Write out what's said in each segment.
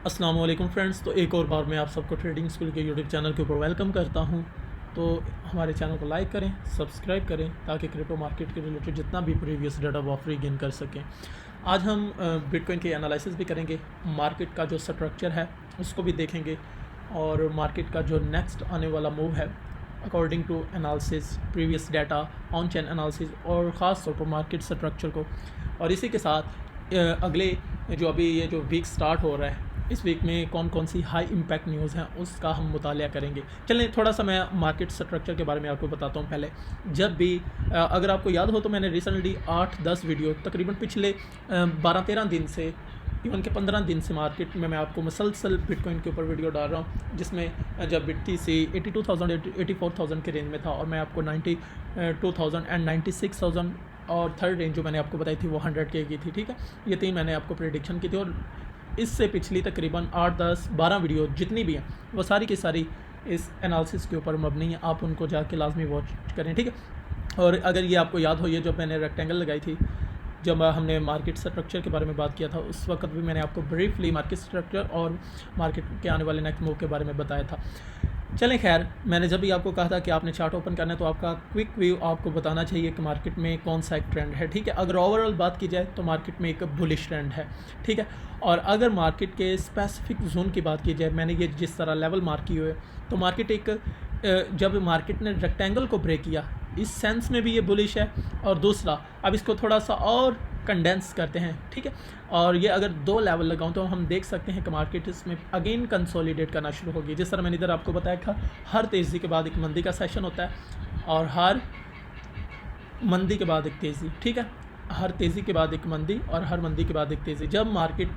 अस्सलाम वालेकुम फ्रेंड्स। तो एक और बार मैं आप सबको ट्रेडिंग स्कूल के यूट्यूब चैनल के ऊपर वेलकम करता हूं। तो हमारे चैनल को लाइक करें, सब्सक्राइब करें ताकि क्रिप्टो मार्केट के रिलेटेड जितना भी प्रीवियस डाटा वो फ्री गेन कर सकें। आज हम बिटकॉइन के एनालिसिस भी करेंगे, मार्केट का जो स्ट्रक्चर है उसको भी देखेंगे और मार्केट का जो नेक्स्ट आने वाला मूव है according to analysis, previous data, on chain analysis और ख़ास तौर पर मार्केट स्ट्रक्चर को। और इसी के साथ अगले जो अभी ये जो वीक स्टार्ट हो रहा है, इस वीक में कौन कौन सी हाई इम्पैक्ट न्यूज़ हैं उसका हम मुतालिया करेंगे। चलें थोड़ा सा मैं मार्केट स्ट्रक्चर के बारे में आपको बताता हूँ। पहले जब भी अगर आपको याद हो तो मैंने रिसेंटली 8-10 वीडियो तकरीबन पिछले 12-13 दिन से, इवन के 15 दिन से मार्केट में मैं आपको मुसलसल बिटकॉइन के ऊपर वीडियो डाल रहा हूँ, जिसमें जब BTC 82,000 84,000 के रेंज में था और मैं आपको 92,000 एंड 96,000 और थर्ड रेंज जो मैंने आपको बताई थी वो 100K की थी। ठीक है, ये तीन मैंने आपको प्रेडिक्शन की थी और इससे पिछली तकरीबन 8-10-12 वीडियो जितनी भी हैं वो सारी की सारी इस एनालिसिस के ऊपर मबनी है। आप उनको जाके लाजमी वॉच करें, ठीक है। और अगर ये आपको याद हो, ये जब मैंने रेक्टेंगल लगाई थी, जब हमने मार्केट स्ट्रक्चर के बारे में बात किया था, उस वक्त भी मैंने आपको ब्रीफली मार्केट स्ट्रक्चर और मार्केट के आने वाले नेक्स्ट मूव के बारे में बताया था। चलें खैर, मैंने जब भी आपको कहा था कि आपने चार्ट ओपन करना है तो आपका क्विक व्यू आपको बताना चाहिए कि मार्केट में कौन सा एक ट्रेंड है। ठीक है, अगर ओवरऑल बात की जाए तो मार्केट में एक बुलिश ट्रेंड है। ठीक है, और अगर मार्केट के स्पेसिफिक जोन की बात की जाए, मैंने ये जिस तरह लेवल मार्क किए हुए, तो मार्केट एक जब मार्केट ने रेक्टेंगल को ब्रेक किया, इस सेंस में भी ये बुलिश है। और दूसरा, अब इसको थोड़ा सा और कंडेंस करते हैं, ठीक है, और ये अगर दो लेवल लगाऊं तो हम देख सकते हैं कि मार्केट इसमें अगेन कंसोलिडेट करना शुरू होगी। जिस तरह मैंने इधर आपको बताया था, हर तेज़ी के बाद एक मंदी का सेशन होता है और हर मंदी के बाद एक तेज़ी। ठीक है, हर तेज़ी के बाद एक मंदी और हर मंदी के बाद एक तेज़ी। जब मार्केट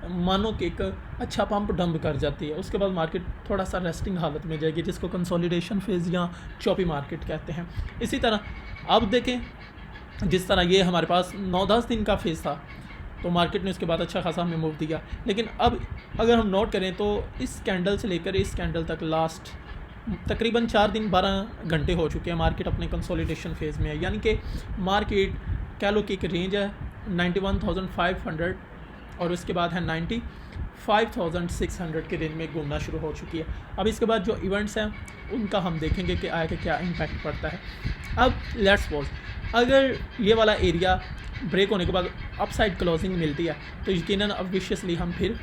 मानो कि एक अच्छा पंप डंप कर जाती है, उसके बाद मार्केट थोड़ा सा रेस्टिंग हालत में जाएगी, जिसको कंसोलिडेशन फेज़ या चॉपी मार्केट कहते हैं। इसी तरह अब देखें, जिस तरह ये हमारे पास 9-10 दिन का फेज़ था तो मार्केट ने उसके बाद अच्छा खासा हमें मूव दिया। लेकिन अब अगर हम नोट करें तो इस कैंडल से लेकर इस कैंडल तक लास्ट तकरीबन 4 दिन 12 घंटे हो चुके हैं, मार्केट अपने कंसोलिडेशन फेज़ में है। यानी कि मार्केट कह लो कि एक रेंज है 91,500 और उसके बाद है 95,600 के रेंज में घूमना शुरू हो चुकी है। अब इसके बाद जो इवेंट्स हैं उनका हम देखेंगे कि आगे क्या इम्पैक्ट पड़ता है। अब लेट्स सपोज अगर ये वाला एरिया ब्रेक होने के बाद अपसाइड क्लोजिंग मिलती है तो यकीनन अब विशियसली हम फिर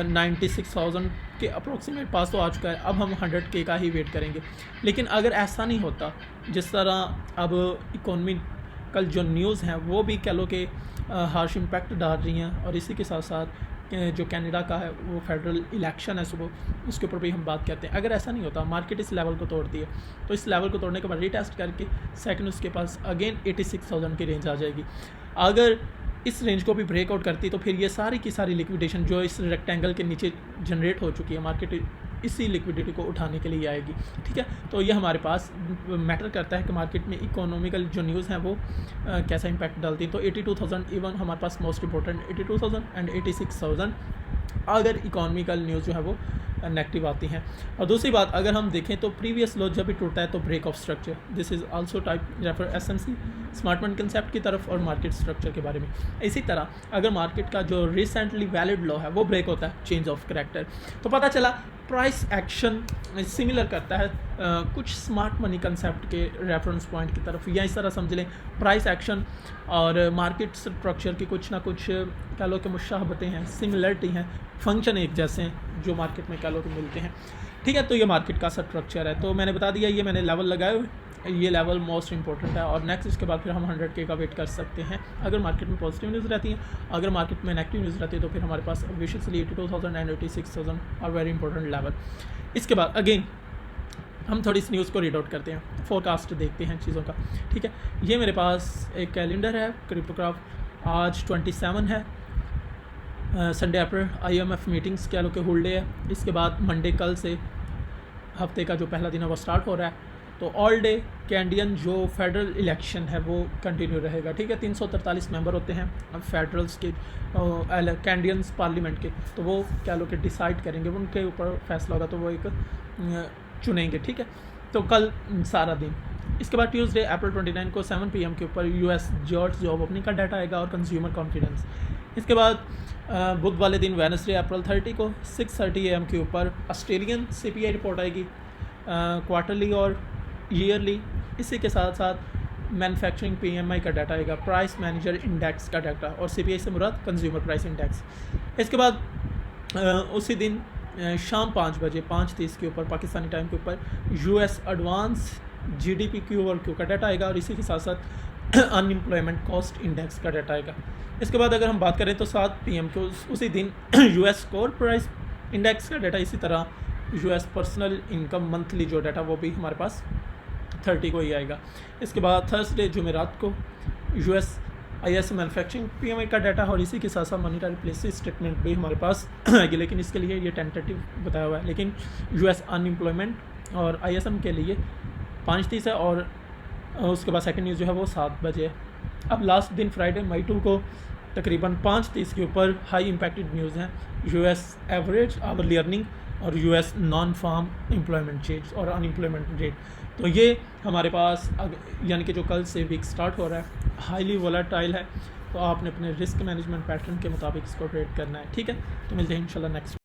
96,000 के अप्रोक्सीमेट पास तो आ चुका है, अब हम 100K का ही वेट करेंगे। लेकिन अगर ऐसा नहीं होता, जिस तरह अब इकोनॉमी कल जो न्यूज़ हैं वो भी कह लो कि हार्श इम्पैक्ट डाल रही हैं, और इसी के साथ साथ जो कनाडा का है वो फेडरल इलेक्शन है सुबह, उसके ऊपर भी हम बात करते हैं। अगर ऐसा नहीं होता, मार्केट इस लेवल को तोड़ती है, तो इस लेवल को तोड़ने के बाद रीटेस्ट करके सेकंड उसके पास अगेन 86,000 की रेंज आ जाएगी। अगर इस रेंज को भी ब्रेकआउट करती तो फिर ये सारी की सारी लिक्विडेशन जो इस रेक्टेंगल के नीचे जनरेट हो चुकी है, मार्केट इसी लिक्विडिटी को उठाने के लिए आएगी। ठीक है, तो ये हमारे पास मैटर करता है कि मार्केट में इकोनॉमिकल जो न्यूज़ हैं वो कैसा इम्पैक्ट डालती है। तो 82,000 इवन हमारे पास मोस्ट इंपॉर्टेंट 82,000 एंड 86,000 अगर इकोनॉमिकल न्यूज़ जो है वो नेगेटिव आती हैं। और दूसरी बात, अगर हम देखें तो प्रीवियस लो जब भी टूटता है तो break of structure, this is also type refer SMC smart money concept की तरफ और मार्केट स्ट्रक्चर के बारे में। इसी तरह अगर मार्केट का जो रिसेंटली वैलिड लो है वो ब्रेक होता है, चेंज ऑफ करैक्टर, तो पता चला प्राइस एक्शन सिमिलर करता है कुछ स्मार्ट मनी कंसेप्ट के रेफरेंस पॉइंट की तरफ, या इस तरह समझ लें प्राइस एक्शन और मार्केट स्ट्रक्चर की कुछ ना कुछ कह लो कि मुशाहबतें हैं, सिमिलरिटी हैं, फंक्शन एक जैसे हैं जो मार्केट में कह लो कि मिलते हैं। ठीक है, तो ये मार्केट का स्ट्रक्चर है। तो मैंने बता दिया, ये मैंने लेवल लगाए हुए, ये लेवल मोस्ट इंपॉर्टेंट है, और नेक्स्ट इसके बाद फिर हम 100K का वेट कर सकते हैं अगर मार्केट में पॉजिटिव न्यूज़ रहती है। अगर मार्केट में नेगेटिव न्यूज़ रहती है तो फिर हमारे पास especially 82,000 and 86,000 are very important level. इसके बाद अगेन हम थोड़ी इस न्यूज़ को रीड आउट करते हैं, फोरकास्ट देखते हैं चीज़ों का। ठीक है, ये मेरे पास एक कैलेंडर है क्रिप्टोग्राफ, आज 27 है संडे अप्रैल, IMF मीटिंग्स कह लो कि होल्डे है। इसके बाद मंडे कल से हफ्ते का जो पहला दिन है वो स्टार्ट हो रहा है, तो ऑल डे कैंडियन जो फेडरल इलेक्शन है वो कंटिन्यू रहेगा। ठीक है, 343 मेंबर होते हैं फेडरल्स के, कैंडियंस पार्लियामेंट के, तो वो क्या लोग डिसाइड करेंगे, उनके ऊपर फैसला होगा, तो वो एक चुनेंगे। ठीक है, तो कल सारा दिन। इसके बाद ट्यूसडे अप्रैल 29 को 7 PM के ऊपर US जॉब्स जॉब ओपनिंग का डाटा आएगा और कंज्यूमर कॉन्फिडेंस। इसके बाद बुध वाले दिन वेडनेसडे अप्रैल 30 को 6:30 AM के ऊपर ऑस्ट्रेलियन CPI रिपोर्ट आएगी, क्वार्टरली और ईयरली। इसी के साथ साथ मैन्युफैक्चरिंग PMI का डाटा आएगा, प्राइस मैनेजर इंडेक्स का डाटा, और CPI से मुराद कंज्यूमर प्राइस इंडेक्स। इसके बाद उसी दिन शाम 5 बजे 5:30 के ऊपर पाकिस्तानी टाइम के ऊपर US एडवांस GDP Q का डाटा आएगा, और इसी के साथ साथ अनएम्प्लॉयमेंट कॉस्ट इंडेक्स का डाटा आएगा। इसके बाद अगर हम बात करें तो 7 PM को उसी दिन US कोर प्राइस इंडेक्स का डाटा, इसी तरह US पर्सनल इनकम मंथली जो डाटा वो भी हमारे पास 30 को ही आएगा। इसके बाद थर्सडे जुमेरात को US ISM मैन्युफैक्चरिंग PMI का डाटा, और इसी के साथ साथ मॉनिटरी पॉलिसी स्टेटमेंट भी हमारे पास आएगी, लेकिन इसके लिए ये टेंटेटिव बताया हुआ है। लेकिन US अनएम्प्लॉयमेंट और ISM के लिए 5:30 है, और उसके बाद सेकंड न्यूज़ जो है वो 7 बजे है। अब लास्ट दिन फ्राइडे मई 2 को तकरीबन 5:30 के ऊपर हाई इम्पैक्टेड न्यूज़ हैं, US एवरेज आवरली अर्निंग और US non farm employment change और अनएम्प्लॉयमेंट रेट। तो ये हमारे पास यानी कि जो कल से वीक स्टार्ट हो रहा है हाईली वोलेटाइल है, तो आपने अपने रिस्क मैनेजमेंट पैटर्न के मुताबिक इसको ट्रेड करना है। ठीक है, तो मिलते हैं इंशाल्लाह नेक्स्ट।